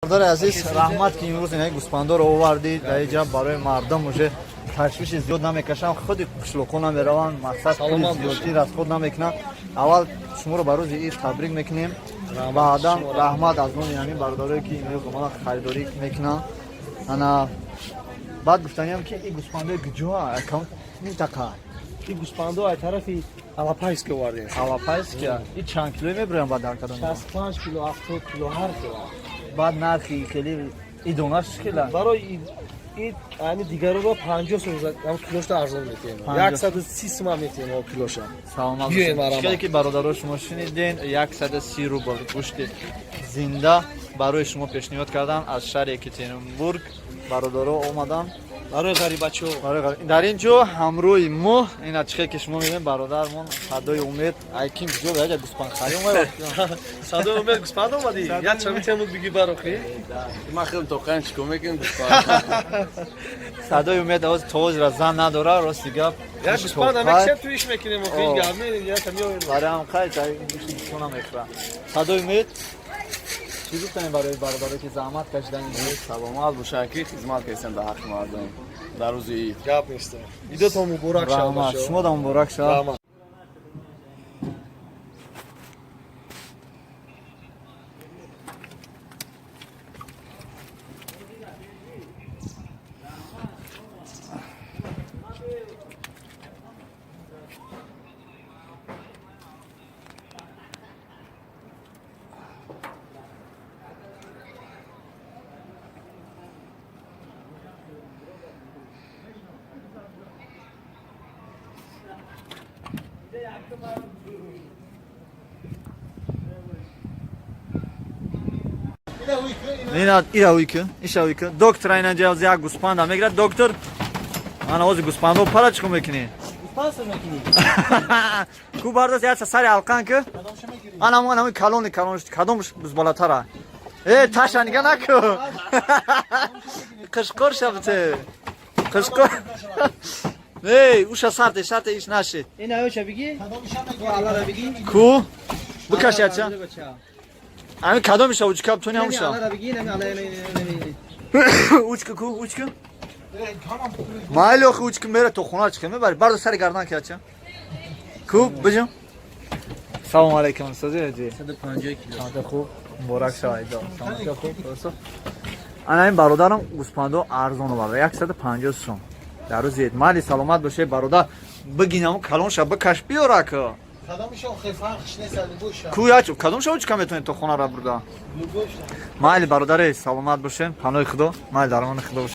برادر عزیز رحمت که امروز این گوسفندا رو آوردید در اینجا برای مردم موشه تشویش زیاد نمیکشم خود شلوغ نمیرون مقصد پول زیادی از خود نمیکنن اول شما رو برای عید تبریک میکنیم بعدا رحمت از اون یعنی برادرایی که امروز اومدن خریداری میکنن انا بعد گفتنیم که این گوسفندا کجا اکانت منطقه این گوسفندا از طرف آلاپایس که آوردیم. آلاپایس که این چند کیلو میبرن بعد در کدام 65 کیلو 70 کیلو هر کیلو. بعد نرخی خیلی این دونش چقدر برای این یعنی دیگر رو 50 سوم اما کیلوش ارزان میتیم 130 سوم میتیم او کیلوش. سلام چیزی که برادران شما شنیدین 130 روبل گوشت زنده برای شما پیشنهاد کردم از شهر یکاترینبورگ برادران اومدن برای غریبچو در اینجا همراه ما این اچخه که شما میبینید برادرمون صدای امید ایکیم جو بهجا گوسفند خریم صدای امید گوسفند اومدی یا چه میتونم بگی برای ما خیلی تو قنچ کمکیم صدای امید از توج را زن نداره راستی گپ یا گوسفند همه چه تویش میکنیم و خیلی گرمه یا تمیو برای هم خیلی کنم اکرا صدای امید چی گفتن برای برادرایی که زحمت کشیدن سلامت باشه که خدمت کردن به حق مردم در روز عید گپ نیست ایدتون مبارک شه شما دم مبارک شه اینا ویکن دکتر اینا جاز یک گوسفند میگیره دکتر من آواز گوسفندو پرا چیکار میکنی گوسفند میکنی کو بارداست یا سر حلقان که انا کلونش کدومش بالاتره ای تاشا نگاه نکن قشقر شبته قشقر ای اوش سرت ایش نشه این اوش بگی الله را بگی کو بکش اچا همین کدام میشه اوچ کپ تونی هموشا الله را بگی اوچ مایلو اوچ میره تو خونه چه میبری برو سر گردن که اچا کو بجم سلام علیکم استاد جی 150 کیلو خوب مبارک شاید سلام خوب درست انا این برادرم گوسفندو ارزون آورده 150 سوم در روز عید مالی سلامت باشه برادر بگینم کلون شب بکش بیاره که کدامشو خفخش نسال بوشه کویا چو کدامشو چ کم میتونی تو خونه را بردا مالی برادر سلامت باشه پناه خدا مالی درمان خدا